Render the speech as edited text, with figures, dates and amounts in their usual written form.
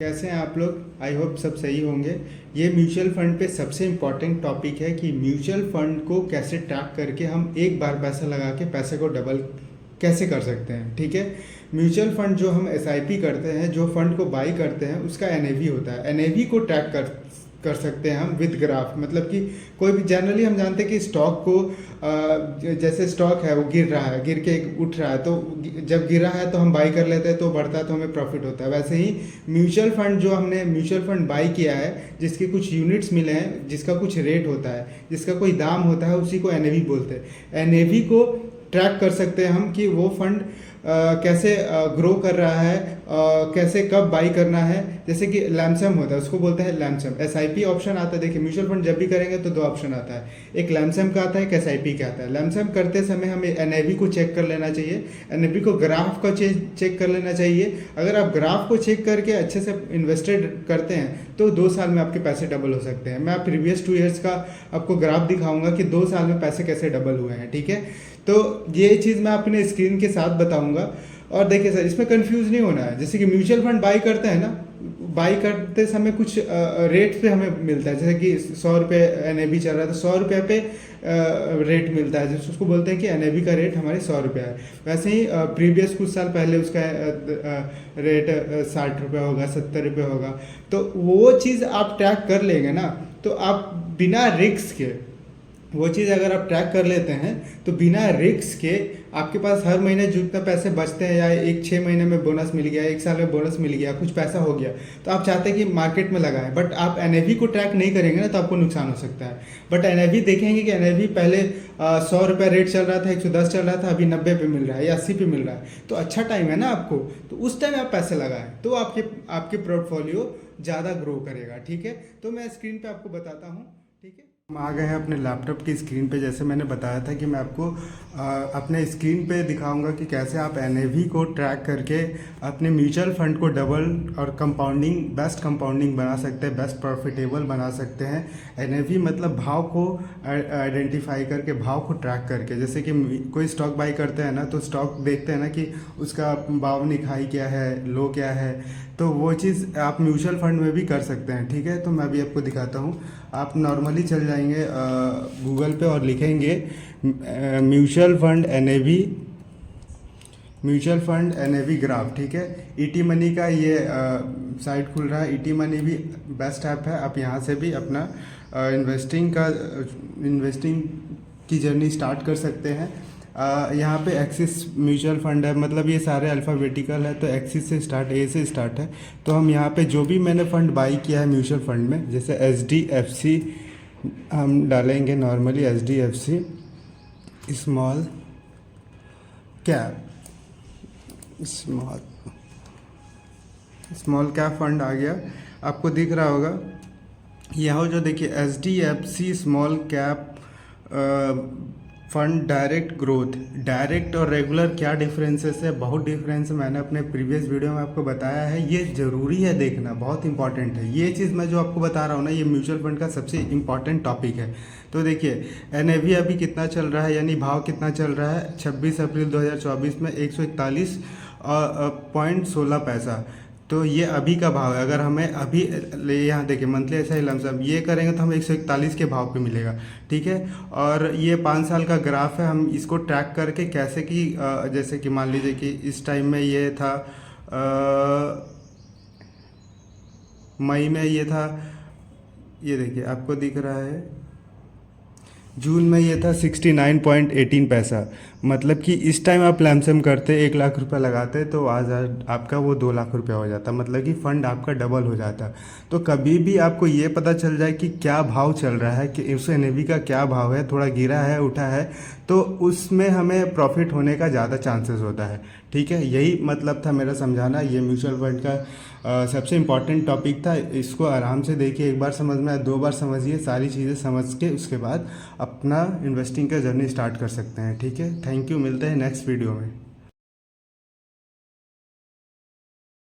कैसे हैं आप लोग। आई होप सब सही होंगे। ये म्यूचुअल फंड पे सबसे इम्पॉर्टेंट टॉपिक है कि म्यूचुअल फंड को कैसे ट्रैक करके हम एक बार पैसा लगा के पैसे को डबल कैसे कर सकते हैं। ठीक है, म्यूचुअल फंड जो हम एसआईपी करते हैं, जो फंड को बाई करते हैं, उसका एनएवी होता है। एनएवी को ट्रैक कर सकते हैं हम विद ग्राफ। मतलब कि कोई भी जनरली हम जानते हैं कि स्टॉक को जैसे स्टॉक है वो गिर रहा है, गिर के उठ रहा है, तो जब गिरा है तो हम बाई कर लेते हैं, तो बढ़ता है तो हमें प्रॉफिट होता है। वैसे ही म्यूचुअल फंड जो हमने म्यूचुअल फंड बाई किया है, जिसके कुछ यूनिट्स मिले हैं, जिसका कुछ रेट होता है, जिसका कोई दाम होता है, उसी को एनएवी बोलते हैं। एनएवी को ट्रैक कर सकते हैं हम कि वो फंड कैसे ग्रो कर रहा है, कैसे कब बाई करना है। जैसे कि लैमसम होता है, उसको बोलते हैं लैमसम। एसआईपी ऑप्शन आता है। देखिए, म्यूचुअल फंड जब भी करेंगे तो दो ऑप्शन आता है, एक लैमसम का आता है, एक एसआईपी का आता है। लैमसम करते समय हमें एनएवी को चेक कर लेना चाहिए, एनएवी को ग्राफ का चेक कर लेना चाहिए। अगर आप ग्राफ को चेक करके अच्छे से इन्वेस्टेड करते हैं तो 2 साल में आपके पैसे डबल हो सकते हैं। मैं प्रीवियस 2 ईयर्स का आपको ग्राफ दिखाऊंगा कि 2 साल में पैसे कैसे डबल हुए हैं। ठीक है, तो ये चीज़ मैं अपने स्क्रीन के साथ बताऊंगा। और देखिए सर, इसमें कंफ्यूज नहीं होना है। जैसे कि म्यूचुअल फंड बाई करते हैं ना, बाई करते समय कुछ रेट पे हमें मिलता है। जैसे कि 100 रुपये एनएवी चल रहा है तो 100 रुपये पे रेट मिलता है, जिसको बोलते हैं कि एनएवी का रेट हमारे 100 रुपये है। वैसे ही प्रीवियस कुछ साल पहले उसका रेट 60 रुपये होगा, 70 रुपये होगा। तो वो चीज़ आप ट्रैक कर लेंगे ना, तो आप बिना रिस्क के वो चीज़ अगर आप ट्रैक कर लेते हैं तो बिना रिस्क के आपके पास हर महीने जितना पैसे बचते हैं, या एक 6 महीने में बोनस मिल गया, 1 साल में बोनस मिल गया, कुछ पैसा हो गया, तो आप चाहते हैं कि मार्केट में लगाएं। बट आप एनएवी को ट्रैक नहीं करेंगे ना, तो आपको नुकसान हो सकता है। बट एनएवी देखेंगे कि एनएवी पहले 100 रुपये रेट चल रहा था, 110 चल रहा था, अभी 90 पे मिल रहा है या 80 पे मिल रहा है, तो अच्छा टाइम है ना आपको, तो उस टाइम आप पैसे लगाएं, तो आपके पोर्टफोलियो ज़्यादा ग्रो करेगा। ठीक है, तो मैं स्क्रीन पर आपको बताता हूँ। ठीक है, हम आ गए हैं अपने लैपटॉप की स्क्रीन पे। जैसे मैंने बताया था कि मैं आपको अपने स्क्रीन पे दिखाऊंगा कि कैसे आप एनएवी को ट्रैक करके अपने म्यूचुअल फंड को डबल और बेस्ट कंपाउंडिंग बना सकते हैं, बेस्ट प्रॉफिटेबल बना सकते हैं। एनएवी मतलब भाव को आइडेंटिफाई करके, भाव को ट्रैक करके। जैसे कि कोई स्टॉक बाई करते हैं ना, तो स्टॉक देखते हैं ना कि उसका बावनिक हाई क्या है, लो क्या है, तो वो चीज़ आप म्यूचुअल फंड में भी कर सकते हैं। ठीक है, तो मैं अभी आपको दिखाता हूँ। आप नॉर्मली चल जाएंगे गूगल पे और लिखेंगे म्यूचुअल फंड एनएवी ग्राफ। ठीक है, ईटी मनी का ये साइट खुल रहा है। ईटी मनी भी बेस्ट ऐप है, आप यहाँ से भी अपना इन्वेस्टिंग की जर्नी स्टार्ट कर सकते हैं। यहाँ पे एक्सिस म्यूचुअल फंड है, मतलब ये सारे अल्फ़ाबेटिकल है, तो एक्सिस से स्टार्ट, ए से स्टार्ट है। तो हम यहाँ पे जो भी मैंने फ़ंड बाई किया है म्यूचुअल फंड में, जैसे HDFC हम डालेंगे, normally HDFC small cap fund आ गया, आपको दिख रहा होगा यहाँ जो देखिए HDFC small cap fund direct growth. Direct और रेगुलर क्या डिफरेंसेस है, बहुत डिफरेंस मैंने अपने प्रीवियस वीडियो में आपको बताया है। ये ज़रूरी है देखना, बहुत इंपॉर्टेंट है। ये चीज़ मैं जो आपको बता रहा हूँ ना, ये म्यूचुअल फंड का सबसे इंपॉर्टेंट टॉपिक है। तो देखिए एनएवी अभी कितना चल रहा है, यानी भाव कितना चल रहा है 26 अप्रैल 2024 में 141.16 पैसा। तो ये अभी का भाव है। अगर हमें अभी यहाँ देखिए मंथली ऐसा ही लमसम ये करेंगे तो हमें 141 के भाव पे मिलेगा। ठीक है, और ये 5 साल का ग्राफ है। हम इसको ट्रैक करके कैसे कि जैसे कि मान लीजिए कि इस टाइम में ये था मई में ये था, ये देखिए आपको दिख रहा है, जून में ये था 69.18 पैसा। मतलब कि इस टाइम आप लैमसम करते 1 लाख रुपए लगाते तो आज आपका वो 2 लाख रुपया हो जाता, मतलब कि फ़ंड आपका डबल हो जाता। तो कभी भी आपको ये पता चल जाए कि क्या भाव चल रहा है, कि उस एनएवी का क्या भाव है, थोड़ा गिरा है उठा है, तो उसमें हमें प्रॉफिट होने का ज़्यादा चांसेस होता है। ठीक है, यही मतलब था मेरा समझाना। ये म्यूचुअल फंड का सबसे इम्पॉर्टेंट टॉपिक था। इसको आराम से देखिए, एक बार समझ में आए 2 बार समझिए, सारी चीज़ें समझ के उसके बाद अपना इन्वेस्टिंग का जर्नी स्टार्ट कर सकते हैं। ठीक है, थैंक यू, मिलते हैं नेक्स्ट वीडियो में।